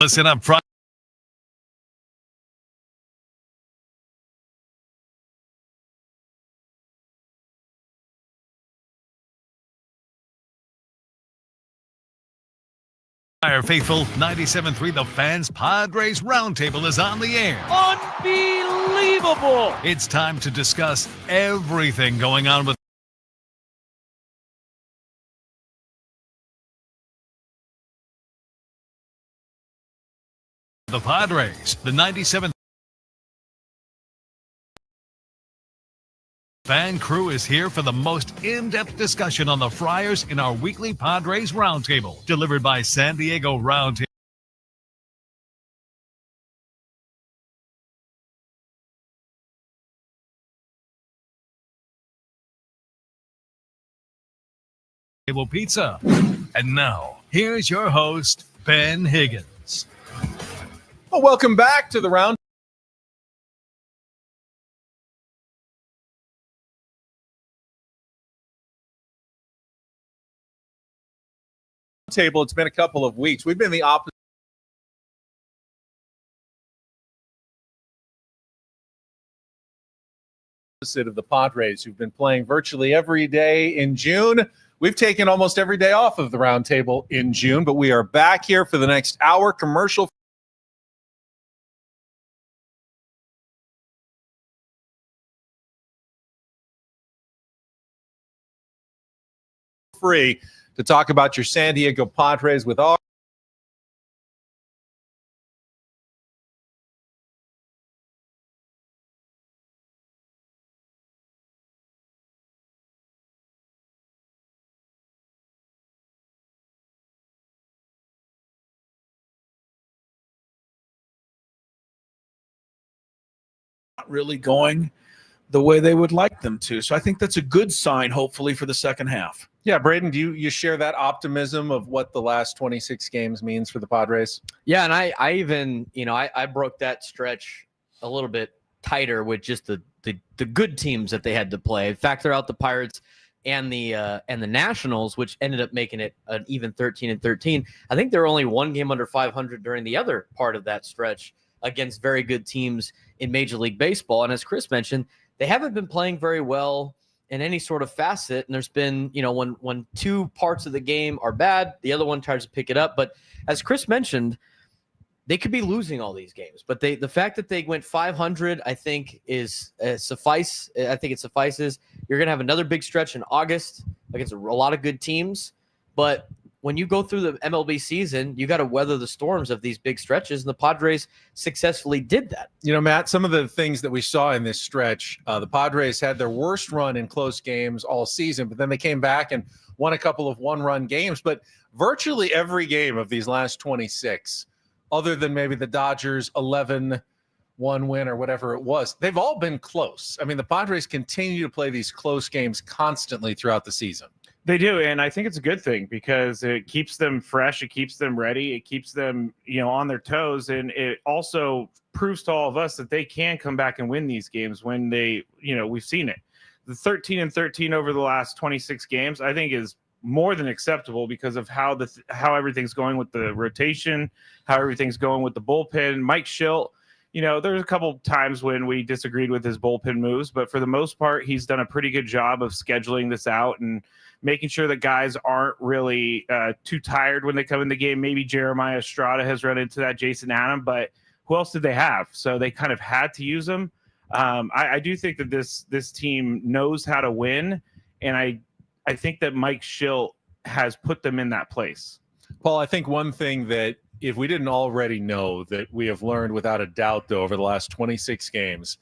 Listen up front. Fire Faithful 97.3 The Fans Padres Roundtable is on the air. Unbelievable! It's time to discuss everything going on with the Padres. The 97 Fan crew is here for the most in-depth discussion on the Friars in our weekly Padres Roundtable, delivered by San Diego Roundtable. Pizza. And now, here's your host, Ben Higgins. Well, welcome back to the Roundtable. It's been a couple of weeks. We've been the opposite of the Padres, who've been playing virtually every day in June. We've taken almost every day off of the Roundtable in June, but we are back here for the next hour. Commercial free to talk about your San Diego Padres with our really going the way they would like them to. So I think that's a good sign, hopefully, for the second half. Yeah, Braden, do you share that optimism of what the last 26 games means for the Padres? Yeah, and I even, I broke that stretch a little bit tighter with just the good teams that they had to play. Factor out the Pirates and the Nationals, which ended up making it an even 13-13. I think they're only one game under 500 during the other part of that stretch against very good teams in Major League Baseball. And as Chris mentioned, they haven't been playing very well in any sort of facet. And there's been, when two parts of the game are bad, the other one tries to pick it up. But as Chris mentioned, they could be losing all these games. But the fact that they went 500, I think, is suffice. I think it suffices. You're going to have another big stretch in August against a lot of good teams. But when you go through the MLB season, you got to weather the storms of these big stretches, and the Padres successfully did that. Matt, some of the things that we saw in this stretch, the Padres had their worst run in close games all season, but then they came back and won a couple of one-run games. But virtually every game of these last 26, other than maybe the Dodgers 11-1 win or whatever it was, they've all been close. I mean, the Padres continue to play these close games constantly throughout the season. They do, and I think it's a good thing because it keeps them fresh, it keeps them ready, it keeps them, on their toes, and it also proves to all of us that they can come back and win these games when they, we've seen it. The 13-13 over the last 26 games, I think, is more than acceptable because of how everything's going with the rotation, how everything's going with the bullpen. Mike Schilt, there's a couple times when we disagreed with his bullpen moves, but for the most part, he's done a pretty good job of scheduling this out and making sure that guys aren't really too tired when they come in the game. Maybe Jeremiah Estrada has run into that, Jason Adam, but who else did they have? So they kind of had to use them. I do think that this team knows how to win, and I think that Mike Schilt has put them in that place. Paul, I think one thing that if we didn't already know that we have learned without a doubt, though, over the last 26 games,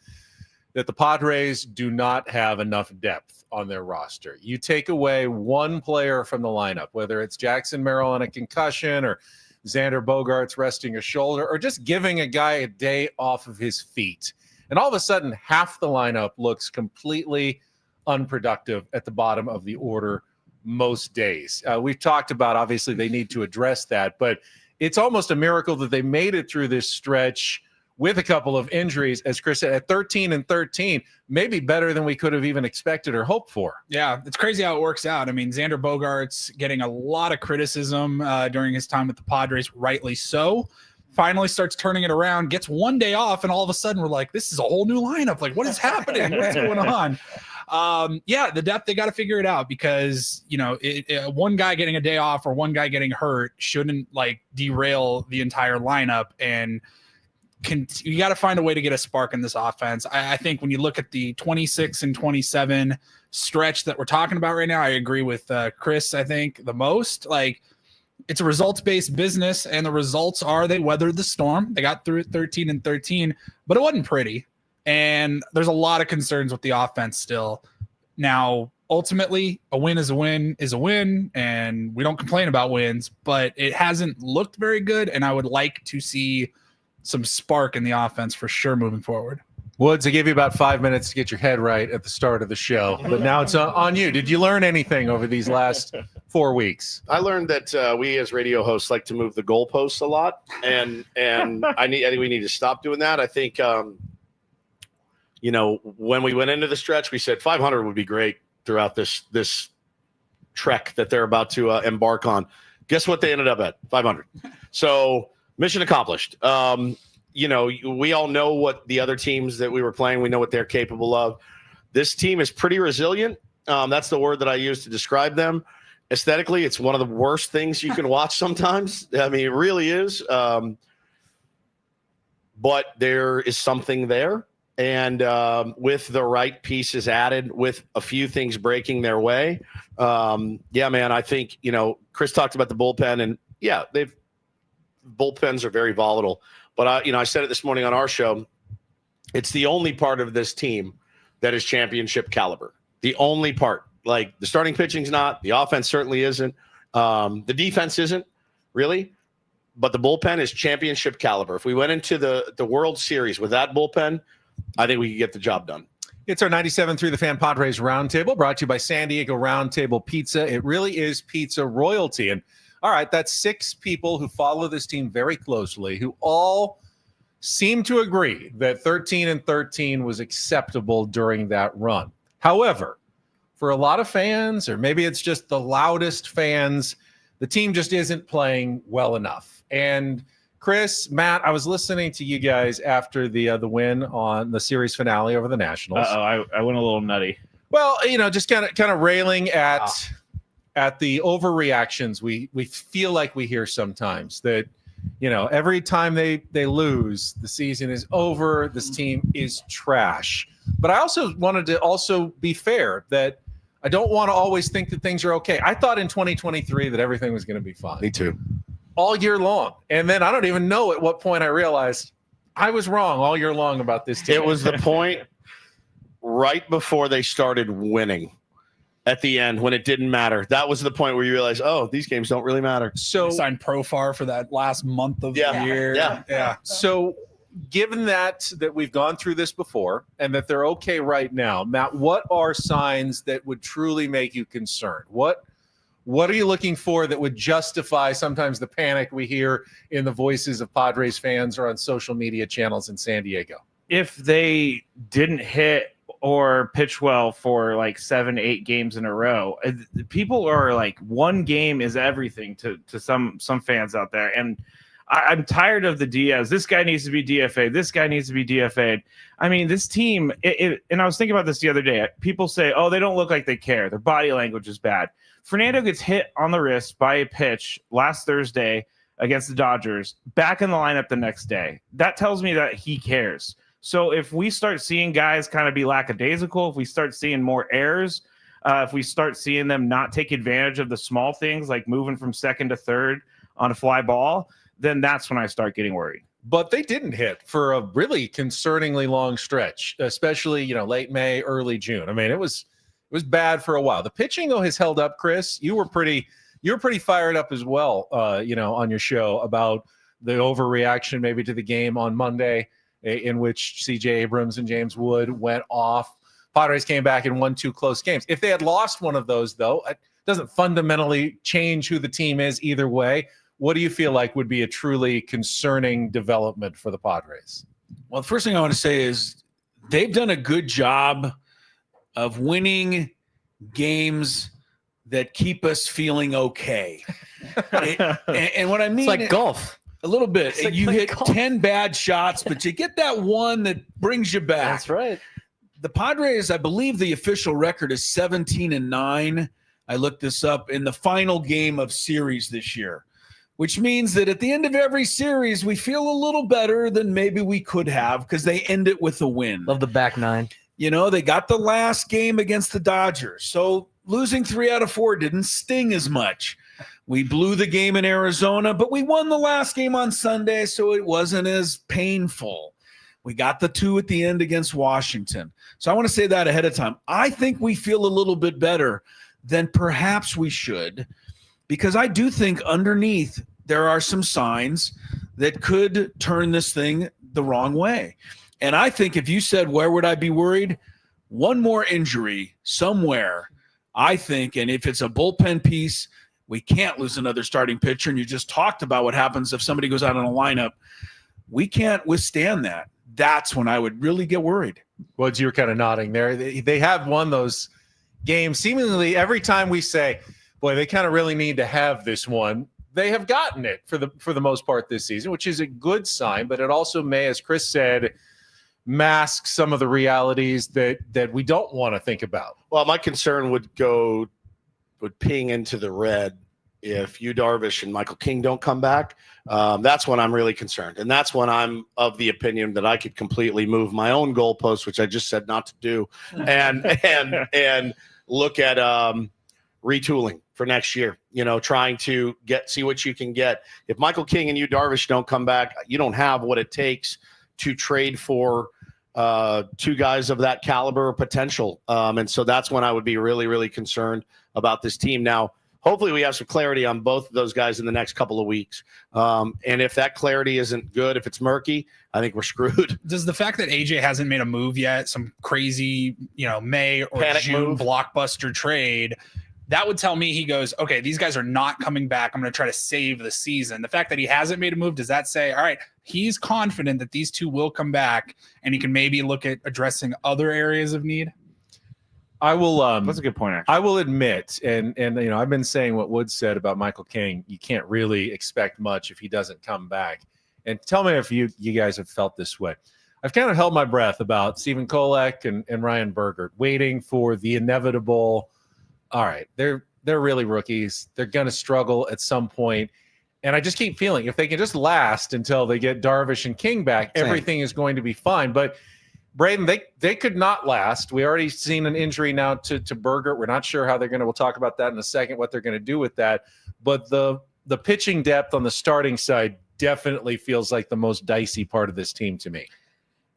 that the Padres do not have enough depth on their roster. You take away one player from the lineup, whether it's Jackson Merrill on a concussion or Xander Bogaerts resting a shoulder or just giving a guy a day off of his feet. And all of a sudden, half the lineup looks completely unproductive at the bottom of the order most days. We've talked about, obviously, they need to address that, but it's almost a miracle that they made it through this stretch with a couple of injuries, as Chris said, at 13-13, maybe better than we could have even expected or hoped for. Yeah, it's crazy how it works out. I mean, Xander Bogaerts getting a lot of criticism during his time with the Padres, rightly so. finally starts turning it around, gets one day off, and all of a sudden we're like, this is a whole new lineup. Like, what is happening? What's going on? The depth, they got to figure it out because, one guy getting a day off or one guy getting hurt shouldn't like derail the entire lineup. And you got to find a way to get a spark in this offense. I think when you look at the 26 and 27 stretch that we're talking about right now, I agree with Chris, I think the most. Like, it's a results-based business, and the results are they weathered the storm. They got through it 13 and 13, but it wasn't pretty. And there's a lot of concerns with the offense still. Now, ultimately, a win is a win is a win, and we don't complain about wins, but it hasn't looked very good, and I would like to see some spark in the offense for sure moving forward. Woods, I gave you about 5 minutes to get your head right at the start of the show, but now it's on you. Did you learn anything over these last 4 weeks? I learned that we as radio hosts like to move the goalposts a lot, and I think we need to stop doing that. I think, when we went into the stretch, we said 500 would be great throughout this trek that they're about to embark on. Guess what they ended up at? 500. So mission accomplished. We all know what the other teams that we were playing, we know what they're capable of. This team is pretty resilient. That's the word that I use to describe them. Aesthetically, it's one of the worst things you can watch sometimes. I mean, it really is. But there is something there. And with the right pieces added, with a few things breaking their way, I think, Chris talked about the bullpen, and bullpens are very volatile. But I said it this morning on our show. It's the only part of this team that is championship caliber. The only part. Like, the starting pitching's not. The offense certainly isn't. The defense isn't really. But the bullpen is championship caliber. If we went into the World Series with that bullpen, I think we could get the job done. It's our 97.3 The Fan Padres Roundtable, brought to you by San Diego Roundtable Pizza. It really is pizza royalty. And all right, that's 6 people who follow this team very closely, who all seem to agree that 13 and 13 was acceptable during that run. However, for a lot of fans, or maybe it's just the loudest fans, the team just isn't playing well enough. And Chris, Matt, I was listening to you guys after the win on the series finale over the Nationals. I went a little nutty. Well, just kind of railing at the overreactions we feel like we hear sometimes, that every time they lose, the season is over, this team is trash. But I also wanted to be fair, that I don't want to always think that things are okay. I thought in 2023 that everything was going to be fine. Me too. All year long. And then I don't even know at what point I realized I was wrong all year long about this team. It was the point right before they started winning at the end, when it didn't matter. That was the point where you realize, these games don't really matter. So signed Profar for that last month of the year. Yeah. So given that we've gone through this before and that they're okay right now, Matt, what are signs that would truly make you concerned? What are you looking for that would justify sometimes the panic we hear in the voices of Padres fans or on social media channels in San Diego? If they didn't hit or pitch well for like 7-8 games in a row, people are like, one game is everything to some fans out there. And I'm tired of the Diaz. This guy needs to be DFA'd. This guy needs to be DFA'd. I mean, this team, and I was thinking about this the other day. People say, they don't look like they care. Their body language is bad. Fernando gets hit on the wrist by a pitch last Thursday against the Dodgers, back in the lineup the next day. That tells me that he cares. So if we start seeing guys kind of be lackadaisical, if we start seeing more errors, if we start seeing them not take advantage of the small things like moving from second to third on a fly ball, then that's when I start getting worried. But they didn't hit for a really concerningly long stretch, especially, late May, early June. I mean, it was bad for a while. The pitching, though, has held up. Chris, you were pretty fired up as well, on your show about the overreaction maybe to the game on Monday, in which C.J. Abrams and James Wood went off. Padres came back and won 2 close games. If they had lost one of those, though, it doesn't fundamentally change who the team is either way. What do you feel like would be a truly concerning development for the Padres? Well, the first thing I want to say is they've done a good job of winning games that keep us feeling okay. And what I mean, It's like golf. A little bit. It's like You playing hit golf. 10 bad shots, but you get that one that brings you back. That's right. The Padres, I believe the official record is 17-9. I looked this up in the final game of series this year, which means that at the end of every series, we feel a little better than maybe we could have because they end it with a win. Love the back nine. You know, they got the last game against the Dodgers. So losing 3 out of 4 didn't sting as much. We blew the game in Arizona, but we won the last game on Sunday, so it wasn't as painful. We got the 2 at the end against Washington. So I want to say that ahead of time. I think we feel a little bit better than perhaps we should, because I do think underneath there are some signs that could turn this thing the wrong way. And I think if you said, where would I be worried? One more injury somewhere, I think, and if it's a bullpen piece, we can't lose another starting pitcher. And you just talked about what happens if somebody goes out in a lineup. We can't withstand that. That's when I would really get worried. Woods, you were kind of nodding there. They have won those games seemingly every time we say, boy, they kind of really need to have this one. They have gotten it for the most part this season, which is a good sign, but it also may, as Chris said, mask some of the realities that we don't want to think about. Well, my concern would ping into the red if Yu Darvish and Michael King don't come back. That's when I'm really concerned. And that's when I'm of the opinion that I could completely move my own goalpost, which I just said not to do, and look at retooling for next year, trying to see what you can get. If Michael King and Yu Darvish don't come back, you don't have what it takes to trade for 2 guys of that caliber or potential. And so that's when I would be really, really concerned about this team. Now, hopefully we have some clarity on both of those guys in the next couple of weeks. And if that clarity isn't good, if it's murky, I think we're screwed. Does the fact that AJ hasn't made a move yet, some crazy, May or Panic June move. blockbuster trade, that would tell me he goes, okay, these guys are not coming back. I'm going to try to save the season. The fact that he hasn't made a move, does that say, all right, he's confident that these 2 will come back and he can maybe look at addressing other areas of need? I will. That's a good point, actually. I will admit, and I've been saying what Woods said about Michael King. You can't really expect much if he doesn't come back. And tell me if you guys have felt this way. I've kind of held my breath about Stephen Kolek and Ryan Bergert, waiting for the inevitable. All right, they're really rookies. They're going to struggle at some point. And I just keep feeling if they can just last until they get Darvish and King back, everything is going to be fine. But Braden, they could not last. We already seen an injury now to Bergert. We're not sure how they're going to. We'll talk about that in a second, what they're going to do with that. But the pitching depth on the starting side definitely feels like the most dicey part of this team to me.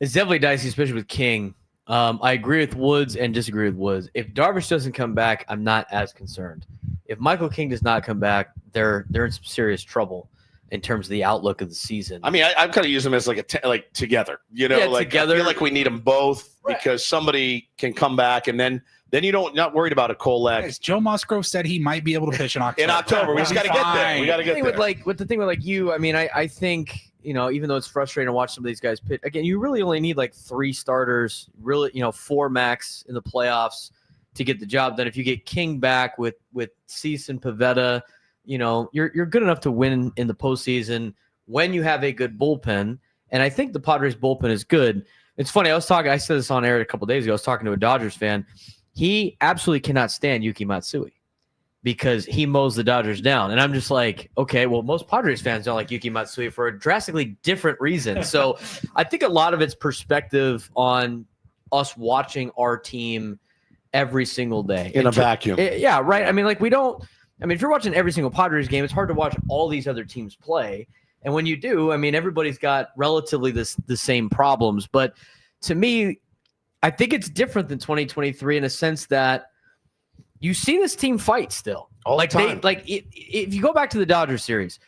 It's definitely dicey, especially with King. I agree with Woods and disagree with Woods. If Darvish doesn't come back, I'm not as concerned. If Michael King does not come back, they're in some serious trouble in terms of the outlook of the season. I mean, I'm kind of using them as like together, together. I feel like we need them both because somebody can come back and then you not worried about a Kolek. Guys, Joe Musgrove said he might be able to pitch in October. In October, we just got to get there. We got to get there. With the thing with you, I mean, I think, even though it's frustrating to watch some of these guys pitch, again, you really only need 3 starters, really, 4 max in the playoffs to get the job done. If you get King back with Cease and Pivetta, you're good enough to win in the postseason when you have a good bullpen. And I think the Padres bullpen is good. It's funny. I said this on air a couple days ago. I was talking to a Dodgers fan. He absolutely cannot stand Yuki Matsui because he mows the Dodgers down. And I'm just like, okay, well, most Padres fans don't like Yuki Matsui for a drastically different reason. So I think a lot of it's perspective on us watching our team every single day. In a vacuum. Yeah, right. I mean, if you're watching every single Padres game, it's hard to watch all these other teams play. And when you do, I mean, everybody's got relatively the same problems. But to me, I think it's different than 2023 in a sense that you see this team fight still. All the time. If you go back to the Dodgers series,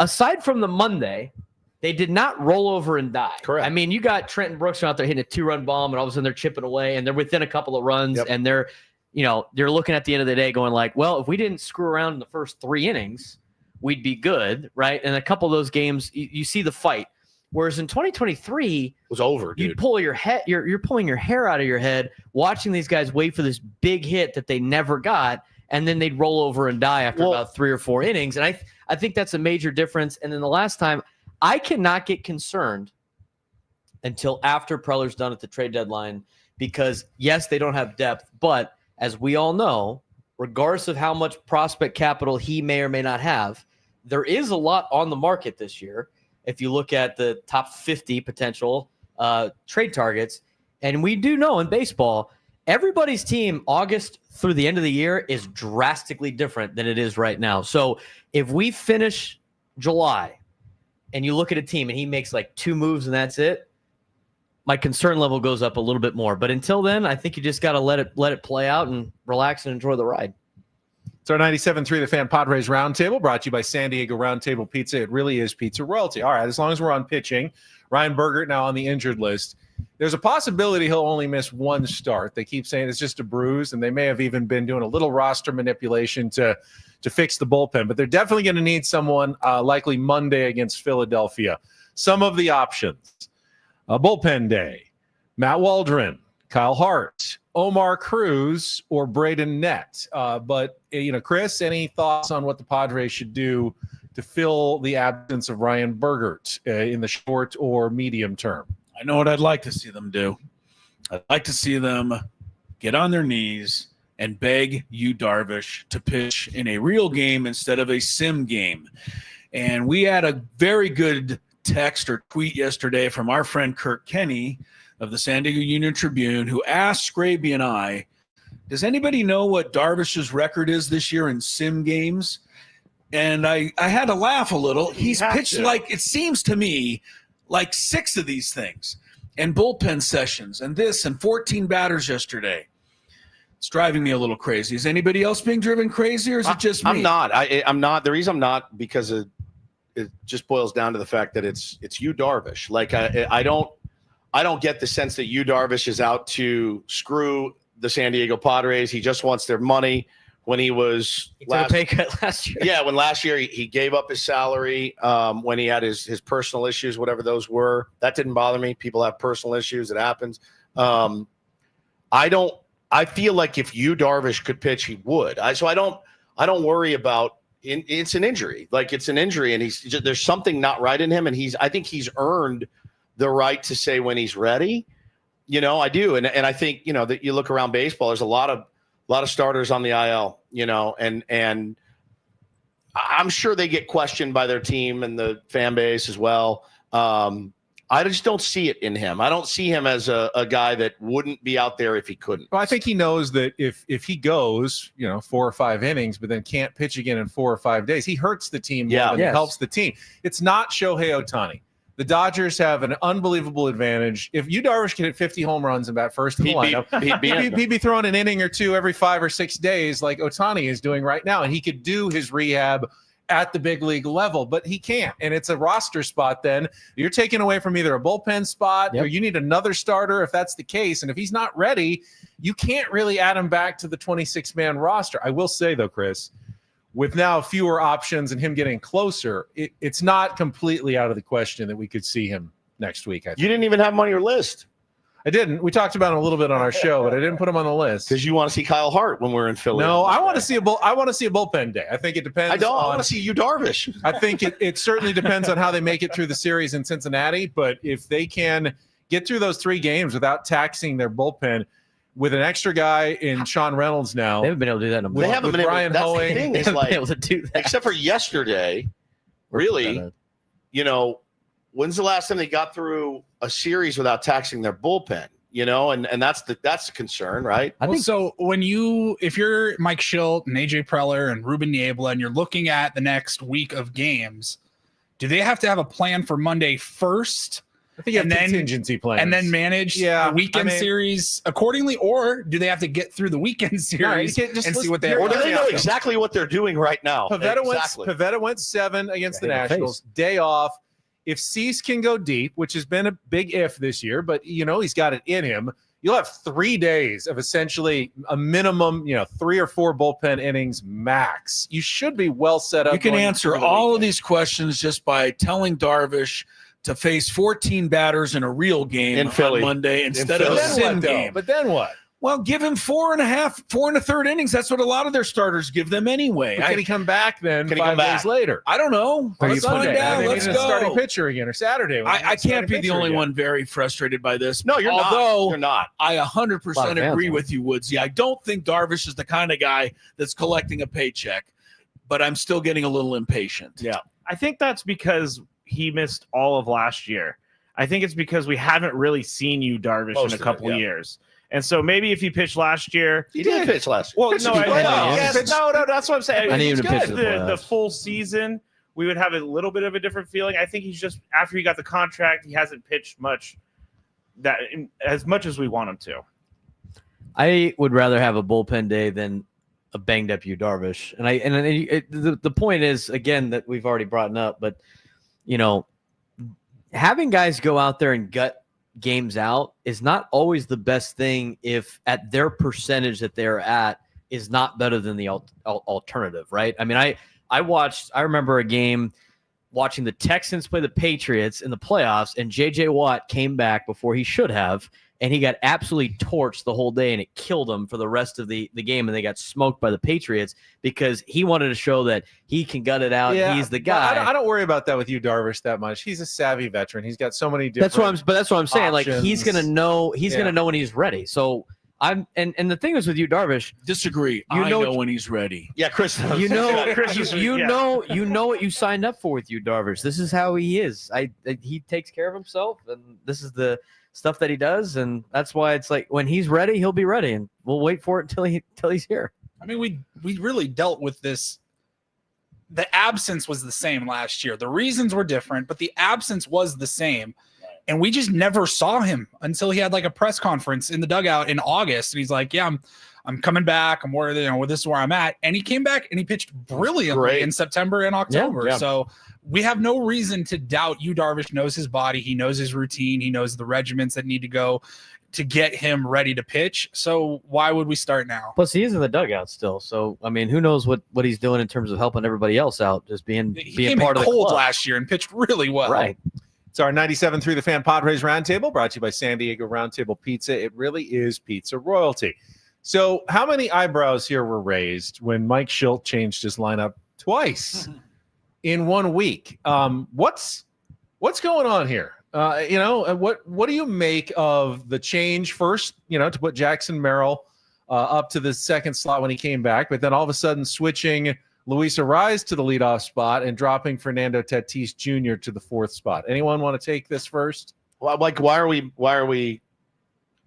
aside from the Monday, they did not roll over and die. Correct. I mean, you got Trenton Brooks out there hitting a 2-run bomb, and all of a sudden they're chipping away, and they're within a couple of runs, and they're looking at the end of the day going like, well, if we didn't screw around in the first 3 innings, we'd be good, right? And a couple of those games, you see the fight. Whereas in 2023, it was over, dude. You pull your head, you're pulling your hair out of your head watching these guys wait for this big hit that they never got, and then they'd roll over and die after about 3 or 4 innings. And I think that's a major difference. And then the last time, I cannot get concerned until after Preller's done at the trade deadline because, yes, they don't have depth, but as we all know, regardless of how much prospect capital he may or may not have, there is a lot on the market this year. If you look at the top 50 potential trade targets, and we do know in baseball, everybody's team August through the end of the year is drastically different than it is right now. So if we finish July and you look at a team and he makes like 2 moves and that's it, my concern level goes up a little bit more. But until then, I think you just got to let it play out and relax and enjoy the ride. It's our 97.3 The Fan Padres Roundtable, brought to you by San Diego Roundtable Pizza. It really is pizza royalty. All right, as long as we're on pitching, Ryan Bergert now on the injured list. There's a possibility he'll only miss 1 start. They keep saying it's just a bruise, and they may have even been doing a little roster manipulation to fix the bullpen. But they're definitely going to need someone likely Monday against Philadelphia. Some of the options. Bullpen day, Matt Waldron, Kyle Hart, Omar Cruz, or Braden Nett. But, Chris, any thoughts on what the Padres should do to fill the absence of Ryan Bergert in the short or medium term? I know what I'd like to see them do. I'd like to see them get on their knees and beg Yu Darvish to pitch in a real game instead of a sim game. And we had a very good text or tweet yesterday from our friend Kirk Kenny of the San Diego Union-Tribune, who asked Scraby and I, does anybody know what Darvish's record is this year in sim games? And I had to laugh a little. He's pitched like, it seems to me, like 6 of these things, and bullpen sessions, and this, and 14 batters yesterday. It's driving me a little crazy. Is anybody else being driven crazy, or is it just me? I'm not. I'm not. The reason I'm not, because it just boils down to the fact that it's Yu Darvish. Like I don't get the sense that Yu Darvish is out to screw the San Diego Padres. He just wants their money. When he was took a pay cut last year. Yeah, when last year he gave up his salary when he had his personal issues, whatever those were. That didn't bother me. People have personal issues. It happens. I feel like if Yu Darvish could pitch, he would. I don't worry about it's an injury. Like, it's an injury, and there's something not right in him, and I think he's earned the right to say when he's ready. I do, and I think that you look around baseball, there's a lot of starters on the IL, and I'm sure they get questioned by their team and the fan base as well. I just don't see it in him. I don't see him as a guy that wouldn't be out there if he couldn't. Well, I think he knows that if he goes, 4 or 5 innings, but then can't pitch again in 4 or 5 days, he hurts the team more than he helps the team. It's not Shohei Ohtani. The Dodgers have an unbelievable advantage. If Yu Darvish could hit 50 home runs and bat first in the lineup, he'd be throwing an inning or 2 every 5 or 6 days like Ohtani is doing right now, and he could do his rehab at the big league level, but he can't. And it's a roster spot then. You're taking away from either a bullpen spot or you need another starter if that's the case. And if he's not ready, you can't really add him back to the 26-man roster. I will say, though, Chris, with now fewer options and him getting closer, it's not completely out of the question that we could see him next week. I think. You didn't even have him on your list. I didn't. We talked about him a little bit on our show, but I didn't put him on the list because you want to see Kyle Hart when we're in Philly. No, I want to see a bullpen day. I think it depends. I want to see Yu Darvish. I think it certainly depends on how they make it through the series in Cincinnati. But if they can get through those 3 games without taxing their bullpen, with an extra guy in Sean Reynolds now, they haven't been able to do that in a They haven't been able. That's the thing. Is like, able to do that. Except for yesterday, really. When's the last time they got through a series without taxing their bullpen? And that's the concern, right? I think so. If you're Mike Schilt and AJ Preller and Ruben Niebla, and you're looking at the next week of games, do they have to have a plan for Monday first? I think you have contingency plans. And then manage the weekend series accordingly, or do they have to get through the weekend series and see what they have? Or do they know exactly what they're doing right now? Pavetta went 7 against the Nationals. Day off. If Cease can go deep, which has been a big if this year, but he's got it in him, you'll have 3 days of essentially a minimum, 3 or 4 bullpen innings max. You should be well set up. You can answer all of these questions just by telling Darvish to face 14 batters in a real game in Philly on Monday instead of a sim game. But then what? Well, give him 4.5 innings. That's what a lot of their starters give them anyway. Can he come back then Can he 5 come back? days later? I don't know. Or Let's find Sunday? out. They Let's need a starting go. pitcher again, or Saturday. I can't be the only one very frustrated by this. No, you're not. Although You're not. I Lot 100% of fans agree are. with you, Woodsy. I don't think Darvish is the kind of guy that's collecting a paycheck, but I'm still getting a little impatient. Yeah. I think that's because he missed all of last year. I think it's because we haven't really seen you, Darvish, Most in a of couple it, yeah. years. And so maybe if he pitched last year, He did pitch last year. well, Pitched no, in the I know. playoffs. Yes, no, that's what I'm saying. I need him If to he pitch pitched in the the playoffs. full season, we would have a little bit of a different feeling. I think he's just after he got the contract, he hasn't pitched much as much as we want him to. I would rather have a bullpen day than a banged up Yu Darvish. And the point is, again, that we've already brought up, but having guys go out there and gut games out is not always the best thing if at their percentage that they're at is not better than the alternative, right? I mean, I remember a game watching the Texans play the Patriots in the playoffs, and J.J. Watt came back before he should have, and he got absolutely torched the whole day, and it killed him for the rest of the game, and they got smoked by the Patriots because he wanted to show that he can gut it out. Yeah, He's the but guy. I don't worry about that with you, Darvish, that much. He's a savvy veteran. He's got so many different. That's what I'm saying. Like he's options. gonna know. He's Yeah. gonna know when he's ready. So and the thing is with you, Darvish, Disagree. You I know- know when he's ready. Yeah, Chris. you know, Chris is- you yeah. know what you signed up for with you, Darvish. This is how he is. He takes care of himself, and this is the stuff that he does, and that's why it's like when he's ready, he'll be ready, and we'll wait for it until he's here. I mean, we really dealt with this. The absence was the same last year. The reasons were different, but the absence was the same. And we just never saw him until he had like a press conference in the dugout in August. And he's like, yeah, I'm coming back. I'm where, this is where I'm at. And he came back and he pitched brilliantly Great. in September and October. Yeah. So we have no reason to doubt Yu Darvish knows his body. He knows his routine. He knows the regimens that need to go to get him ready to pitch. So why would we start now? Plus, he is in the dugout still. So I mean, who knows what he's doing in terms of helping everybody else out, just being He being came part in of the cold club. last year and pitched really well. Right. It's our 97.3 The Fan Padres Roundtable, brought to you by San Diego Roundtable Pizza. It really is pizza royalty. So how many eyebrows here were raised when Mike Schilt changed his lineup twice in 1 week? What's going on here? What do you make of the change first, to put Jackson Merrill up to the second slot when he came back, but then all of a sudden switching Luis Arraez to the leadoff spot and dropping Fernando Tatis Jr. to the fourth spot? Anyone want to take this first? Well, like, why are we?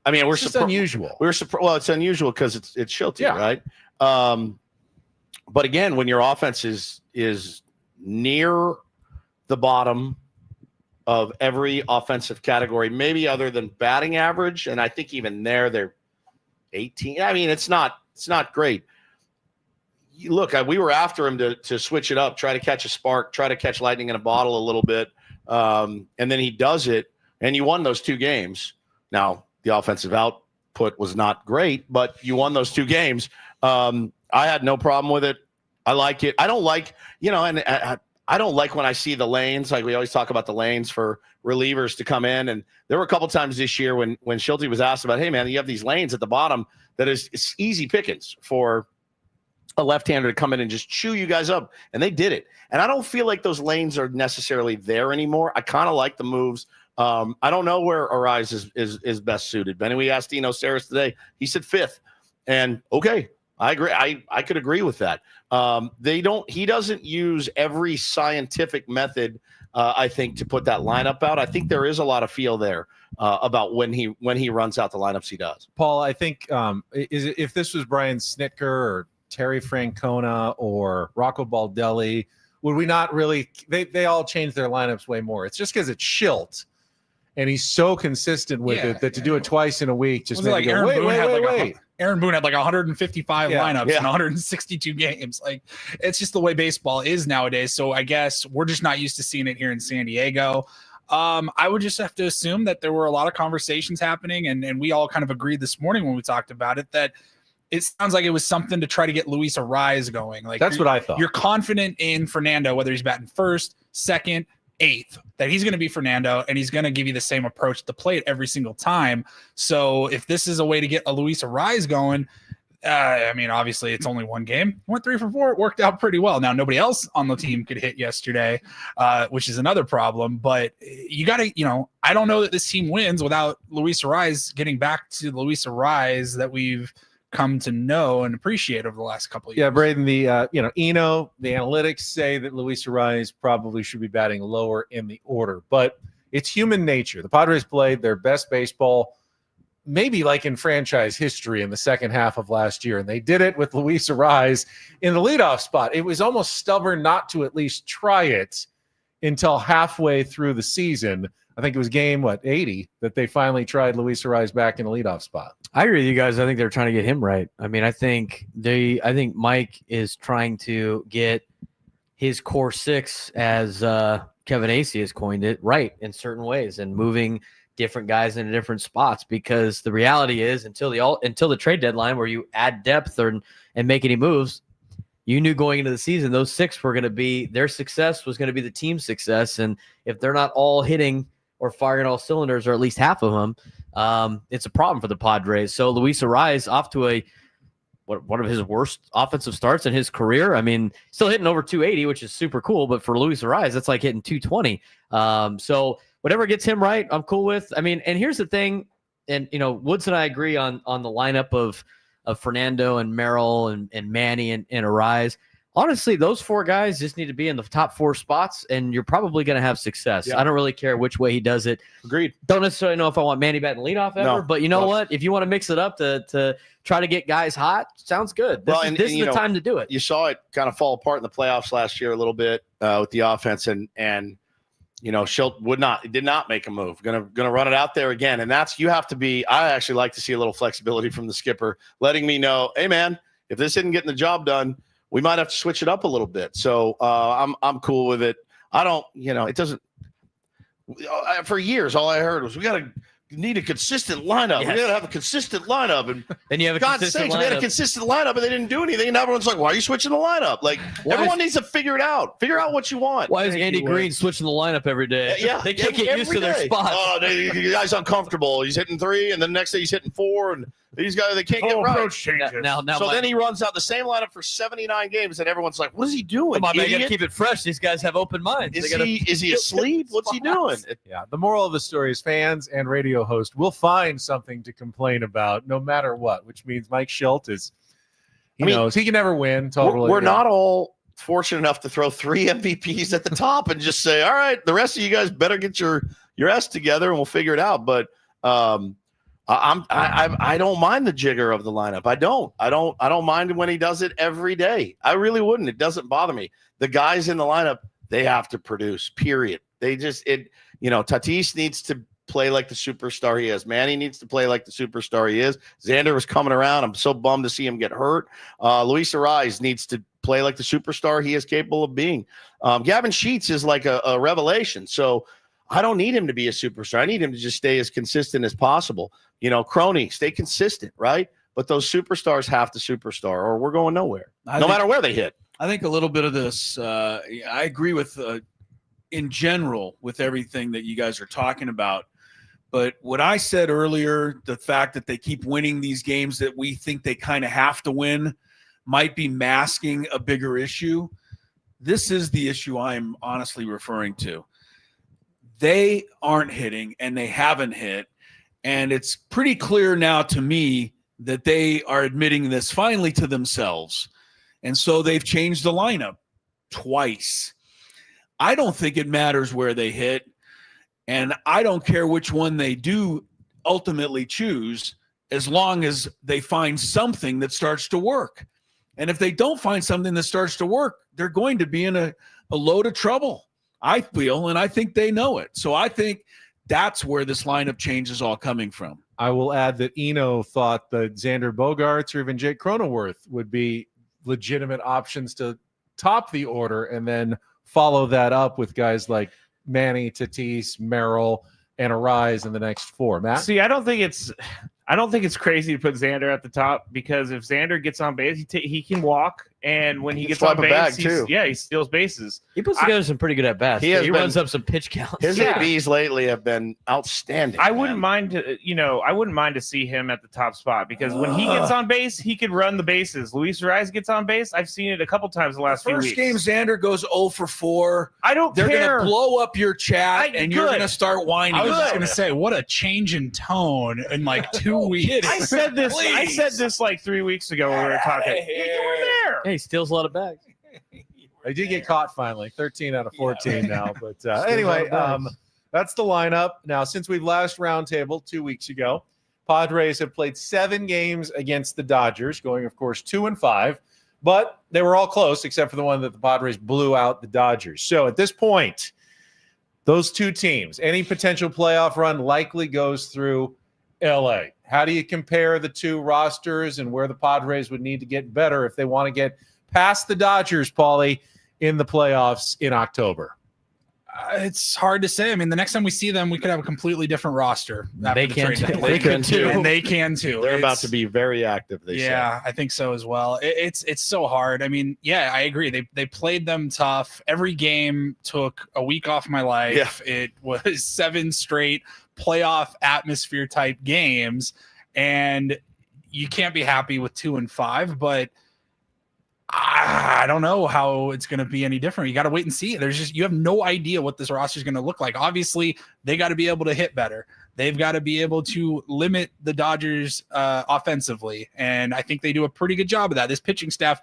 I mean, we're It's just unusual. Well, it's unusual because it's Schilte, Yeah. right? But again, when your offense is near the bottom of every offensive category, maybe other than batting average, and I think even there they're 18. I mean, it's not great. Look, we were after him to switch it up, try to catch a spark, try to catch lightning in a bottle a little bit, and then he does it, and you won those 2 games. Now, the offensive output was not great, but you won those 2 games. I had no problem with it. I like it. I don't like, and I don't like when I see the lanes. Like we always talk about the lanes for relievers to come in. And there were a couple times this year when Schilte was asked about, hey, man, you have these lanes at the bottom that it's easy pickings for a left-hander to come in and just chew you guys up. And they did it. And I don't feel like those lanes are necessarily there anymore. I kind of like the moves. I don't know where Arraez is best suited. Benny, we asked Dino Saris today. He said 5th. And okay, I agree. I could agree with that. He doesn't use every scientific method, I think, to put that lineup out. I think there is a lot of feel there about when he runs out the lineups he does. Paul, I think if this was Brian Snitker or Terry Francona or Rocco Baldelli, would we not really they all change their lineups way more? It's just because it's Schilt and he's so consistent with it that to do it twice in a week just Was it made like me go, wait. Aaron Boone had like 155 lineups Yeah. in 162 games. Like, it's just the way baseball is nowadays. So I guess we're just not used to seeing it here in San Diego. I would just have to assume that there were a lot of conversations happening, and we all kind of agreed this morning when we talked about it that it sounds like it was something to try to get Luis Arraez going. Like, That's what I thought. You're confident in Fernando, whether he's batting first, second, eighth, that he's going to be Fernando and he's going to give you the same approach to the plate every single time. So if this is a way to get a Luis Arraez going, I mean, obviously it's only one game. Went 3 for 4. It worked out pretty well. Now, nobody else on the team could hit yesterday, which is another problem. But you got to, I don't know that this team wins without Luis Arraez getting back to the Luis Arraez that we've come to know and appreciate over the last couple of years. Yeah, Braden, the Eno, the analytics say that Luis Arraez probably should be batting lower in the order, but it's human nature. The Padres played their best baseball maybe like in franchise history in the second half of last year, and they did it with Luis Arraez in the leadoff spot. It was almost stubborn not to at least try it until halfway through the season. I think it was game 80 that they finally tried Luis Arraez back in the leadoff spot. I agree with you guys. I think they're trying to get him right. I mean, I think Mike is trying to get his core six, as Kevin Acee has coined it, right in certain ways and moving different guys into different spots, because the reality is until the trade deadline where you add depth and make any moves, you knew going into the season those six were going to be their success was going to be the team's success. And if they're not all hitting or firing all cylinders, or at least half of them, it's a problem for the Padres. So Luis Arraez off to one of his worst offensive starts in his career. I mean, still hitting over 280, which is super cool. But for Luis Arraez, that's like hitting 220. So whatever gets him right, I'm cool with. I mean, and here's the thing, and Woods and I agree on the lineup of Fernando and Merrill and Manny and Arraez. Honestly, those four guys just need to be in the top 4 spots, and you're probably going to have success. Yeah. I don't really care which way he does it. Agreed. Don't necessarily know if I want Manny batting leadoff ever, but you know what? If you want to mix it up to try to get guys hot, sounds good. This is the time to do it. You saw it kind of fall apart in the playoffs last year a little bit with the offense, and Schilt did not make a move. Gonna run it out there again, and you have to be. I actually like to see a little flexibility from the skipper, letting me know, hey man, if this isn't getting the job done, we might have to switch it up a little bit. So I'm cool with it. I don't, it doesn't. For years, all I heard was we need a consistent lineup. Yes. We got to have a consistent lineup. And then you have a God's consistent sakes, lineup. we had a consistent lineup, and they didn't do anything. And everyone's like, "Why are you switching the lineup?" Like everyone needs to figure it out. Figure out what you want. Why is Andy Green switching the lineup every day? Yeah, they can't get used to their spots. Oh, the guy's uncomfortable. He's hitting 3, and then the next day he's hitting 4, and these guys they can't get right. Approach changes. Now, so then he runs out the same lineup for 79 games, and everyone's like, "What is he doing? Come on, man, you got to keep it fresh. These guys have open minds. Is he asleep? What's he doing?" Yeah, the moral of the story is fans and radio host will find something to complain about no matter what, which means Mike Schilt is, he knows he can never win. Totally. We're not all fortunate enough to throw 3 MVPs at the top and just say, all right, the rest of you guys better get your ass together and we'll figure it out. But I don't mind the jigger of the lineup. I don't mind when he does it every day. I really wouldn't. It doesn't bother me. The guys in the lineup, they have to produce, period. Tatis needs to play like the superstar he is. Manny needs to play like the superstar he is. Xander was coming around. I'm so bummed to see him get hurt. Luis Arraez needs to play like the superstar he is capable of being. Gavin Sheets is like a revelation. So I don't need him to be a superstar. I need him to just stay as consistent as possible. Crony, stay consistent, right? But those superstars have to superstar or we're going nowhere, no matter where they hit. I think a little bit of this, I agree with, in general, with everything that you guys are talking about. But what I said earlier, the fact that they keep winning these games that we think they kind of have to win might be masking a bigger issue. This is the issue I'm honestly referring to. They aren't hitting and they haven't hit. And it's pretty clear now to me that they are admitting this finally to themselves. And so they've changed the lineup twice. I don't think it matters where they hit. And I don't care which one they do ultimately choose, as long as they find something that starts to work. And if they don't find something that starts to work, they're going to be in a load of trouble, I feel, and I think they know it. So I think that's where this lineup change is all coming from. I will add that Eno thought that Xander Bogaerts or even Jake Cronenworth would be legitimate options to top the order and then follow that up with guys like Manny, Tatis, Merrill, and Arraez in the next 4. Matt? See, I don't think it's crazy to put Xander at the top, because if Xander gets on base, he can walk And when he gets swipe on a bag, base, too. he steals bases. He puts together some pretty good at bats. He has He been- runs up some pitch counts. His Yeah. ABs lately have been outstanding. I wouldn't man. mind I wouldn't mind to see him at the top spot because when he gets on base, he could run the bases. Luis Urias gets on base. I've seen it a couple times the last few First weeks. game, Xander goes 0 for 4. I don't They're care. going to blow up your chat, and you're good. going to start whining. I was just about going to it. say, what a change in tone in like 2 weeks. I said this. I Please. said this like 3 weeks ago when we were talking. Get outta Yeah, you here. were there. Yeah, he steals a lot of bags. I did get caught finally, 13 out of 14 now. But anyway, that's the lineup. Now, since we've last roundtable 2 weeks ago, Padres have played 7 games against the Dodgers, going, of course, 2-5. But they were all close, except for the one that the Padres blew out the Dodgers. So at this point, those two teams, any potential playoff run likely goes through LA. How do you compare the two rosters and where the Padres would need to get better if they want to get past the Dodgers, Paulie, in the playoffs in October? It's hard to say. I mean, the next time we see them, we could have a completely different roster. after They the can trade too. deadline. They can too. And they can too. They're about It's- to be very active. They Yeah, I think so as well. It's so hard. I mean, yeah, I agree. They played them tough. Every game took a week off my life. Yeah. It was 7 straight playoff atmosphere type games, and you can't be happy with 2-5. But I don't know how it's going to be any different. You got to wait and see. You have no idea what this roster is going to look like. Obviously, they got to be able to hit better. They've got to be able to limit the Dodgers offensively. And I think they do a pretty good job of that. This pitching staff,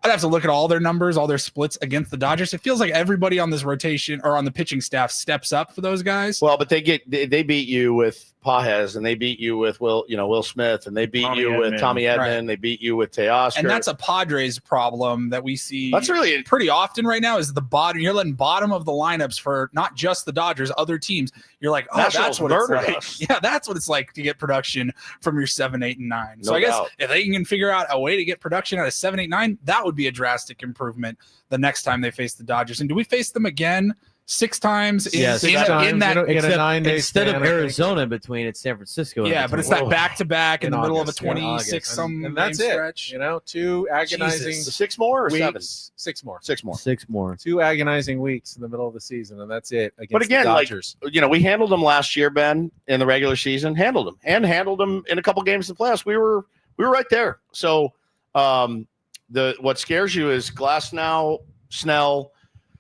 I'd have to look at all their numbers, all their splits against the Dodgers. It feels like everybody on this rotation or on the pitching staff steps up for those guys. Well, but they beat you with Pajes, and they beat you with Will Smith, and they beat Tommy you with Edman. Tommy Edman. Right. They beat you with Teoscar. And that's a Padres problem that we see That's really pretty often right now is the bottom. You're letting bottom of the lineups for not just the Dodgers, other teams. You're like, oh, Nationals that's what it's murdered like. us. Yeah, that's what it's like to get production from your 7, 8, and 9. So No I guess doubt. if they can figure out a way to get production out of 7, 8, 9, that would be a drastic improvement the next time they face the Dodgers. And do we face them again 6 times in, Yes, in, 6 in times, that? in a 9-day Instead span, of I think. Arizona in between, it's San Francisco. in Yeah, but it's between. that back-to-back in the middle of a August, yeah, 26 some and that's game it. stretch. You know, 2 agonizing Jesus. 6 more or weeks. 7? 6 more. 6 more. 6 more. 2 agonizing weeks in the middle of the season, and that's it. Against But again, the like, Dodgers. we handled them last year, Ben, in the regular season. Handled them in a couple games in the playoffs. We were right there. So what scares you is Glasnow, Snell,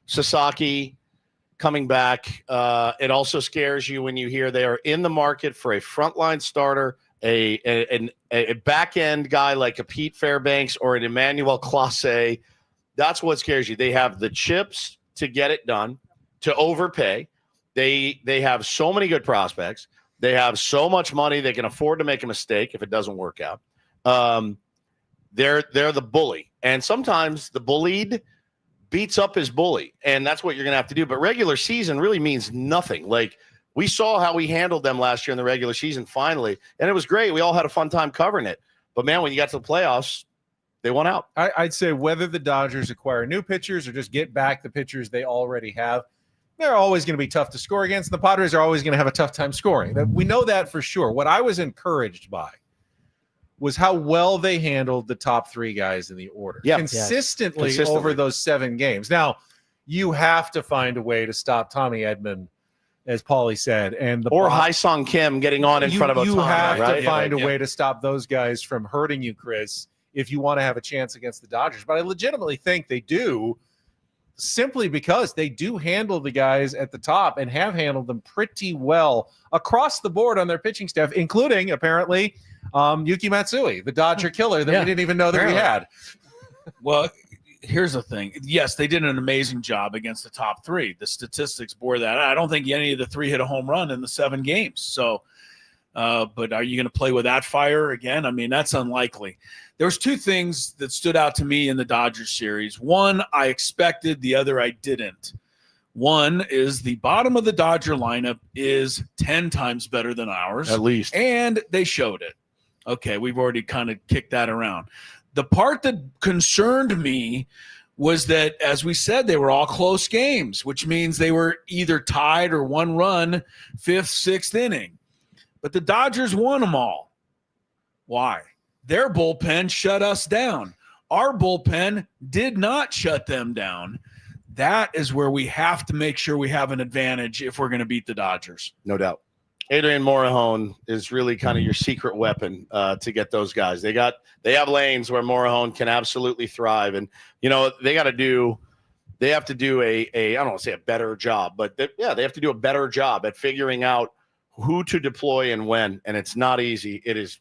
Sasaki coming back. It also scares you when you hear they are in the market for a frontline starter, a back end guy like a Pete Fairbanks or an Emmanuel Clase. That's what scares you. They have the chips to get it done, to overpay. They have so many good prospects. They have so much money they can afford to make a mistake if it doesn't work out. They're the bully, and sometimes the bullied beats up his bully, and that's what you're going to have to do. But regular season really means nothing. Like, we saw how we handled them last year in the regular season finally, and it was great. We all had a fun time covering it. But, man, when you got to the playoffs, they won out. I'd say whether the Dodgers acquire new pitchers or just get back the pitchers they already have, they're always going to be tough to score against. The Padres are always going to have a tough time scoring. We know that for sure. What I was encouraged by was how well they handled the top 3 guys in the order. Yeah. Consistently over those 7 games. Now, you have to find a way to stop Tommy Edman, as Paulie said, and Or Hai-Sung Kim getting on in front of you Otani, have right? to find Yeah. a way to stop those guys from hurting you, Chris, if you want to have a chance against the Dodgers. But I legitimately think they do, simply because they do handle the guys at the top and have handled them pretty well across the board on their pitching staff, including apparently Yuki Matsui, the Dodger killer that we didn't even know that we had. Well, here's the thing. Yes, they did an amazing job against the top 3. The statistics bore that. I don't think any of the 3 hit a home run in the 7 games. So, but are you going to play with that fire again? I mean, that's unlikely. There's 2 things that stood out to me in the Dodgers series. One, I expected. The other, I didn't. One is the bottom of the Dodger lineup is 10 times better than ours. At least. And they showed it. Okay, we've already kind of kicked that around. The part that concerned me was that, as we said, they were all close games, which means they were either tied or 1 run, 5th, 6th inning. But the Dodgers won them all. Why? Their bullpen shut us down. Our bullpen did not shut them down. That is where we have to make sure we have an advantage if we're going to beat the Dodgers. No doubt. Adrian Morejon is really kind of your secret weapon to get those guys. They have lanes where Morejon can absolutely thrive, and they have to do a I don't want to say a better job, but they have to do a better job at figuring out who to deploy and when, and it's not easy. It is